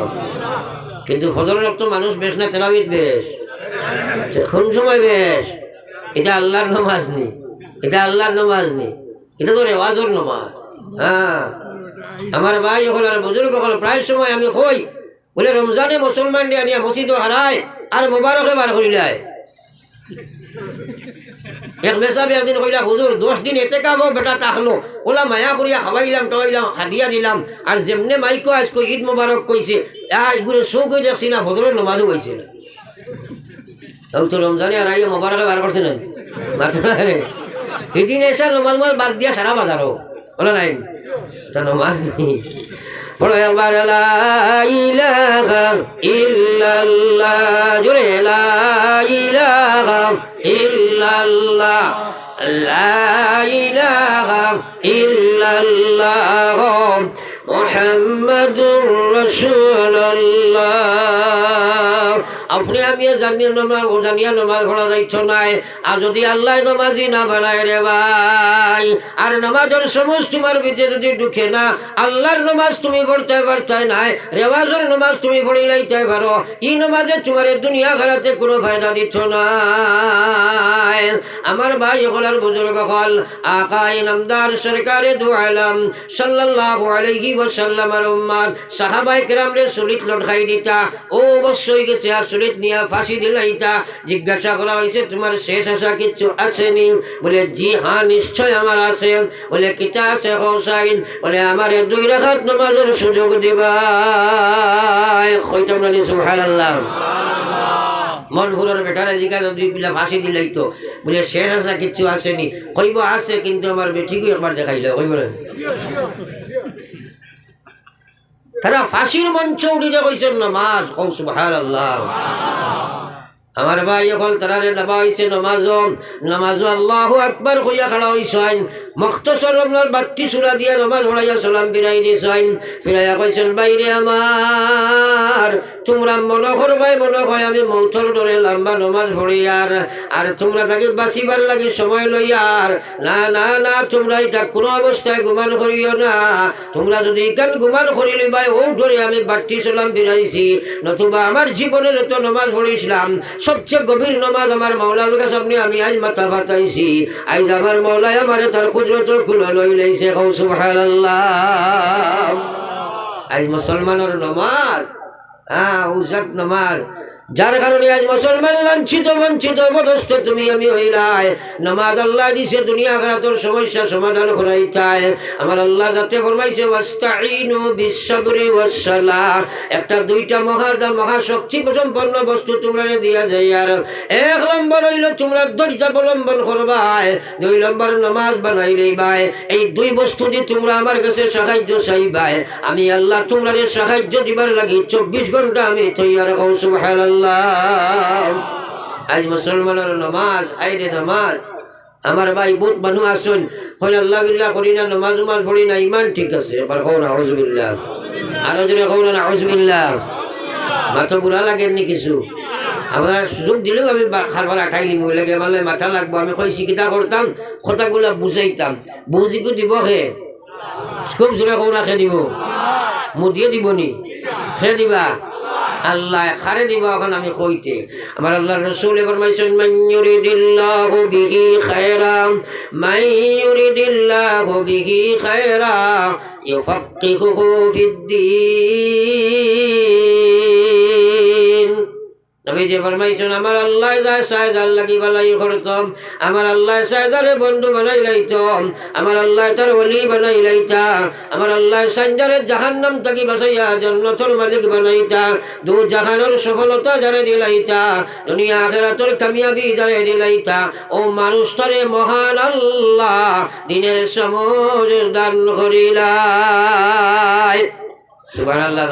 কিন্তু ফজরের তো মানুষ বেশ না, তেরাবির বেশ, কোন সময় বেশ? এটা আল্লাহর নামাজ নেই, এটা আল্লাহর নামাজ নেই, এটা তো রেওয়াজের নামাজ। আমার ভাই হল আর বুজুর্গ হল, প্রায় সময় আমি কই বলে রমজানে মুসলমান নিয়ে মসজিদও হারায় আর মোবারকে বার করিলায়। এক মেসাবে একদিন কইলা হুজুর 10 দিন এতে কাবো বেটা তাহলো ওলা মায়া করিয়া খাওয়াইলাম টাইলাম হাদিয়া দিলাম আর যেমনে মাইকো আজকে ঈদ মোবারক কইছে এগুলো শো করে দেখছি না হজরের নমাজও হয়েছে না তো রমজানে আর আইয়া মোবারকে বার করছে না মাত্র এদিন এসে নমাজ বাদ দিয়া সারা বাজারও বলে নাই এটা নমাজ নেই বলো একবার লা ইলাহা ইল্লাল্লাহ জোরে লা ইলাহা ইল্লাল্লাহ লা ইলাহা ইল্লাল্লাহ মুহাম্মাদুর রাসূলুল্লাহ আপনি আমি জানিয়া নমাজ পড়া যাইছ নাই আর যদি আল্লাহ নমাজি না বানায় রে ভাই আর নমাজের সমস্ত তোমার ভিতরে যদি ঢুকে না আল্লাহর নমাজ তুমি পড়তে পারতে নাই রেওয়াজের নমাজ তুমি পড়ি লাইতে পারো এই নমাজে তোমার দুনিয়া খেলাতে কোনো ফায়দা দিচ্ছ না আমার ভাই হলার বুজুর্গ হল আকা ইনামদার সরকারে দু আলম সাল্লাল্লাহু আলাইহি ওয়াসাল্লামের উম্মত সাহাবায়ে কেরাম রে সুলিত লটকাই দিতা ও অবশ্যই গেছে আর সুলিত নিয়া ফাঁসি দিলাইতা জিজ্ঞাসা করা হয়েছে তোমার শেষ আশা কিছু আসেনি বলে জি হ্যাঁ নিশ্চয় আমার আছে বলে কিতা আছে হোসাইন বলে আমার 2 রাকাত নামাজের সুযোগ দিবা কইতাম না সুবহানাল্লাহ মন ভুলার বেটারে জিজ্ঞাসা দুই পিলা ফাঁসি দিলাই তো বলে শেষ আশা কিচ্ছু আসেনি কইব আছে কিন্তু আমার বেঠিকই একবার দেখাইলে কইব না তারা ফাঁসির মঞ্চ উঠিতে কইছেন নামাজ কৌ সুবহানাল্লাহ আমার ভাই এখন তারারে দাবা হয়েছে নমাজ আল্লাহু আকবার কইয়া খাড়া হইছেন মুখতসর আপনার 32 সূরা দিয়ে নমাজ পড়াইয়া সালাম ফিরাই দিছেন ফিরাইয়া কইছেন বাইরে আমার তোমরা মনে করবাই মনে হয় আমি মৌতর ধরে লম্বা নমাজ পড়ি আর তোমরা তাকে বাঁচিবার লাগি সময় লইয়ার না না না তোমরা এটা কোনো অবস্থায় গুমান করিও না তোমরা যদি কান গুমান করিলে ভাই ও ধরে আমি 32 সালাম ফিরাইছি নতুবা আমার জীবনের তো নমাজ পড়িছিলাম সবচেয়ে গভীর নমাজ আমার মাওলার কাছে আপনি আমি আজ মাথা ফাটাইছি আজ আমার মাওলাই আমারে তার কুদরত খুলে লই লাইছে কও সুবহানাল্লাহ আজ মুসলমানের নমাজ উজাত নমাজ যার কারণে আজ মুসলমান লাঞ্ছিত বঞ্চিত অবস্থ তুমি আমি হইলাই নামাজ আল্লাহ দিছে দুনিয়া আখিরাতের সমস্যা সমাধান করাই চায় আমার আল্লাহ যাতে ফরমাইছে ওয়াস্তাঈনু বিস-সাবরি ওয়াস-সালাহ একটা দুইটা মহাশক্তি সম্পন্ন বস্তু তোমরা দিয়া যায় আর 1 নম্বর হইল তোমরা ধৈর্য অবলম্বন করবাই 2 নম্বর নামাজ বানাইলেই ভাই এই দুই বস্তু দিয়ে তোমরা আমার কাছে সাহায্য চাইবাই আমি আল্লাহ তোমাদের সাহায্য দিবার লাগি 24 ঘন্টা আমি তৈয়ার হও সুবহানাল্লাহ আজ মুসলমানের নামাজ আইরে নামাজ আমার ভাই বহুত মানুষ আসুন হল আল্লাহ বিল্লাহ করি না নামাজ উমাজ পড়ি না ইমান ঠিক আছে এবার কও না আউযুবিল্লাহ আরো জোরে কও না আউযুবিল্লাহ মাথা বুড়া লাগেননি কিছু আমরা সুযোগ দিলেও আমি খারবার আটাই নিব লাগে মানে মাথা লাগবো আমি কইছি কিতা করতাম কথাগুলা বুঝাইতাম বুঝিকো দিব খে খুব জোরে কও না খে দিব মুদিয়ে দিবনি খে দিবা আল্লাহ খারে দিবা এখন আমি কইতে আমার আল্লাহর রাসূল ফরমাইছেন মান ইউরিদিল্লাহু বিহি খায়রান মান ইউরিদিল্লাহু বিহি খায়রান ইউফাক্কিহুহু ফিদ্দীন নবীজি ফরমাইছেন আমার আল্লাহ যায় সাইদার লাগি বালাই করতাম আমার আল্লাহ সাইদারে বন্ধু বানাই লাইতাম আমার আল্লাহ তার ওলি বানাই লাইতা আমার আল্লাহ সাইদারে জাহান্নাম থেকে বাঁচাইয়া জান্নাতের মালিক বানাইতা দু জাহানের সফলতা যারে দিলাইতা দুনিয়া আখিরাতের কামিয়াবি যারে দিলাইতা ও মানুষটারে মহান আল্লাহ দিনের সমজ দান করিলাই সুবহানাল্লাহ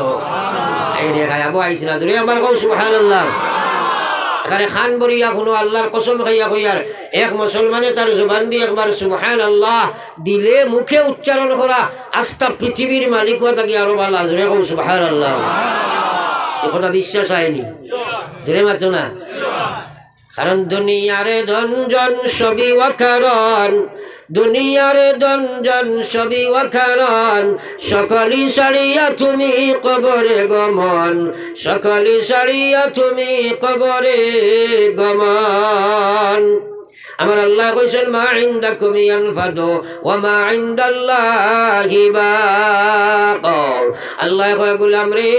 এই রে গায়াবো আইছিনা তুমি একবার কও সুবহানাল্লাহ এখানে খান বরিয়া কোনো আল্লাহর কসম খাইয়া কইয়ার এক মুসলমানে তার জবান দিয়ে একবার সুবহানাল্লাহ দিলে মুখে উচ্চারণ করা আস্থা পৃথিবীর মালিক তাকে আরো ভালো আসবে কও সুবহানাল্লাহ এ কথা বিশ্বাস হয়নি ধরে মাতো না কারণ দুনিয়ারে ধনজন সবই ওয়াকারণ দুনিয়ারে দঞ্জন সবই ওয়াকারণ সকলি সারিয়া তুমি কবরে গমন সকলি সারিয়া তুমি কবরে গমন আমার আল্লাহ কইছেন মা ইনদাকুম ইয়ানফাদু ওয়া মা ইনদাল্লাহি বাক। আল্লাহ কয় গোলাম রে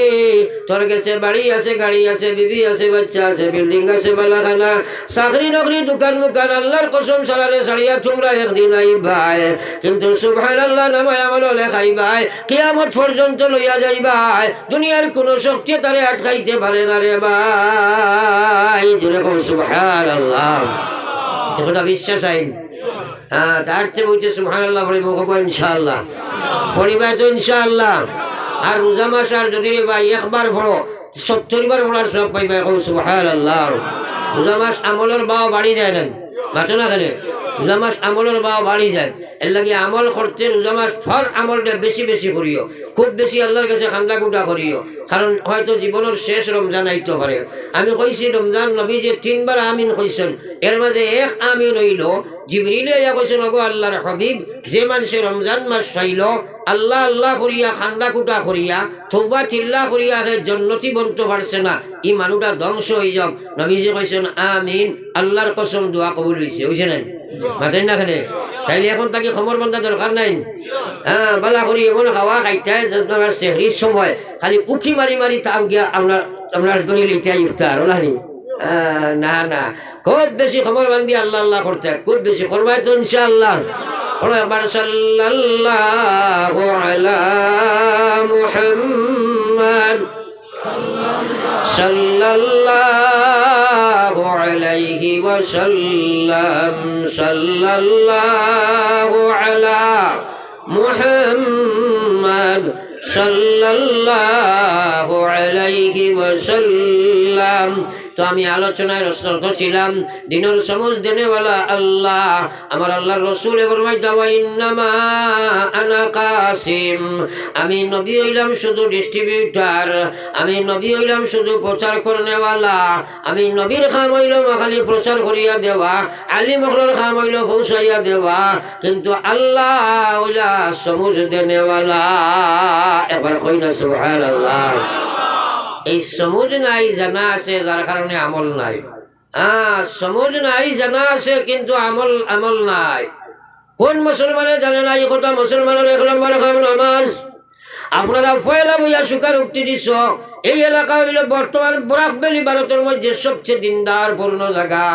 তোর কাছে বাড়ি আছে, গাড়ি আছে, বিবি আছে, বাচ্চা আছে, বিল্ডিং আছে, বালাখানা, চাকরি নকরি, দোকান মুকান, আল্লাহর কসম সারারে সারিয়া তোমরা একদিন আইবাই, কিন্তু সুবহানাল্লাহ নামায় আমল লেখাইবাই, কিয়ামত পর্যন্ত লইয়া যাইবাই, দুনিয়ার কোনো শক্তি তারে আটকাইতে পারে না রে ভাই। জোরে কও সুবহানাল্লাহ। এটা বিশ্বাস আইন। হ্যাঁ, তার চেয়ে বলছে সুবহানাল্লাহ পড়িব, ইনশাআল্লাহ পড়িবাই তো ইনশাআল্লাহ। আর রোজা মাস আর যদি রে ভাই একবার পড়ো 70 বার পড়ার সব পাইবাই, কও সুবহানাল্লাহ। রোজা মাস আমলের বাও বাড়ি যায় না, মাঠে না খেলে রোজা মাস আমলের বাও বাড়ি যায়। এর লাগে আমল করতে রোজা মাস ফর আমলটা বেশি বেশি করিও, খুব বেশি আল্লাহর কাছে খান্দা কুটা করিও, কারণ হয়তো জীবনের শেষ রমজান আইতে পারে। আমি কইছি রমজান নবী যে 3 বার আমিন কইছেন, এর মাঝে এক আমিন হইল জিবরিলে ইয়া কইছেন ওগো আল্লাহর হাবিব, যে মানুষে রমজান মাস পাইল আল্লাহ আল্লাহ করিয়া খান্দা কুটা করিয়া তওবা চিল্লা করিয়া জান্নাতি বনতে পারছে না, এই মানুষটা ধ্বংস হয়ে যাক। নবীজি কইছেন আমিন, আল্লাহর কসম দোয়া কবুল হইছে, হইছে না মাথায় না খেলে। তাইলে এখন তাকে খবর বান্ধা দরকার নাই। হ্যাঁ, বালা করি এমন খাওয়া খাইতে আপনার সেহরির সময় খালি উঠি মারি মারি তাম গিয়া আপনার দড়ি লিতে ইফতার ওলানি। না না, খুব বেশি খবর বান্ধি আল্লাহ আল্লাহ করতে, খুব বেশি করবাই তো ইনশাআল্লাহ। এবার সাল্লাল্লাহু আলা মুহাম্মাদ সাল্লাল্লাহু আলাইহি ওয়াসাল্লাম, সাল্লাল্লাহু আলা মুহাম্মাদ সাল্লাল্লাহু আলাইহি ওয়াসাল্লাম। তো আমি আলোচনায় রত ছিলাম দিনের সমুজ দেনেওয়ালা আল্লাহ, আমার আল্লাহর রসুল ফরমাইতা ওয়া ইন্নামা আনা কাসিম, আমি নবী হইলাম শুধু ডিস্ট্রিবিউটার, আমি নবী হইলাম শুধু প্রচার করনেওয়ালা, আমি নবীর কাম হইল খালি প্রচার করিয়া দেওয়া, আলিম হকলের কাম হইল পৌঁছাইয়া দেওয়া, কিন্তু আল্লাহ হইলা সমুজ দেনেওয়ালা। এবার কই না সুবহানাল্লাহ। এই সমুজ নাই জানা আছে, যার কারণে আমল নাই। সমুজ নাই জানা আছে কিন্তু আমল নাই। কোন মুসলমানে জানে না এই কথা? মুসলমানের 1 নম্বর কাম নামাজ। আপনারা পয়লা বইয়া সুকার উক্তি দিছ, এই এলাকা হইল বর্তমান বরাকবেলি ভারতের মধ্যে সবচেয়ে দিনদার পূর্ণ জায়গা।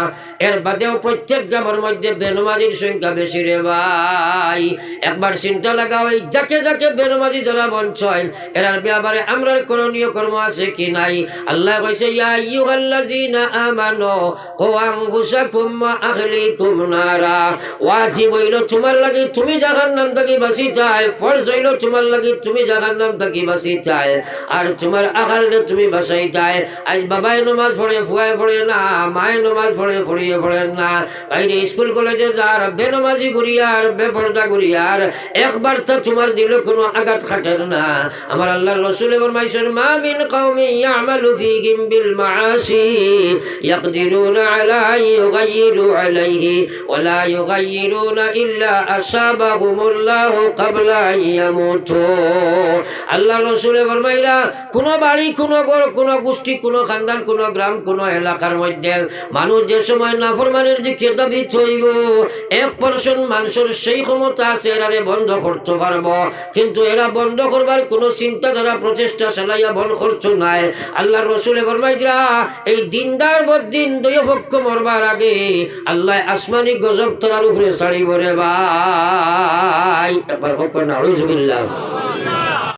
এর বাদেও প্রত্যেক গ্রামের মধ্যে বেনমাজির সংখ্যা বেশি রে ভাই। একবার চিন্তা লাগাও, এই যাকে যাকে বেনমাজি যারা বঞ্চয় এরার ব্যাপারে আমরা করণীয় কর্ম আছে কি নাই? আল্লাহ কইছে ইয়া আইয়ুহাল্লাযীনা আমানু কু আনফুসাকুম ওয়া আহলিকুম নারা। ওয়াজিব হইল তোমার লাগি তুমি জাহান্নাম থেকে বাঁচি চাই, ফরজ হইল তোমার লাগি তুমি জাহান্নাম থেকে বাঁচি চাই, আর তোমার আকালটা তুমি বাঁচাই চাই। আজ বাবাই নমাজ পড়ে ফুয়ায় পড়ে না, মায়ের নমাজ পড়ে ফুড়িয়ে পড়েন না, বাইরে স্কুল কলেজে যার বেনমাজি করিয়ার বেপরদা করিয়ার একবার তো তোমার দিল কোনো আঘাত খাটেন না। আমার আল্লাহর রাসূল ফরমাইছেন মা মিন কওমি ইয়ামালু ফীহিম বিল মাআসি ইয়াকদিরুনা আলা ইউগাইয়িরু আলাইহি ওয়া লা ইউগাইয়িরুনা ইল্লা আসাবাহুমুল্লাহু ক্বাবলা ইয়ামুতু। আল্লাহর রাসূল ফরমাইলা কোন বাড়ি, কোন ঘর, কোন গোষ্ঠী, কোন খানদান, কোন গ্রাম, কোন এলাকার মধ্যে মানুষ যে সময় নাফরমানের দিকে দাবিত হইব 1% মানুষের সেই ক্ষমতা আছে এরারে বন্ধ করতে পারবো, কিন্তু এরা বন্ধ করবার কোনো চিন্তাধারা প্রচেষ্টা চালাইয়া বন্ধ করছো নাই। আল্লাহর রাসূল ফরমাইলা এই দিনদার বদিন দুই পক্ষ মরবার আগে আল্লাহ আসমানি গজব তার উপরে ছাড়িব রে ভাই। একবার হোক না আউযুবিল্লাহ।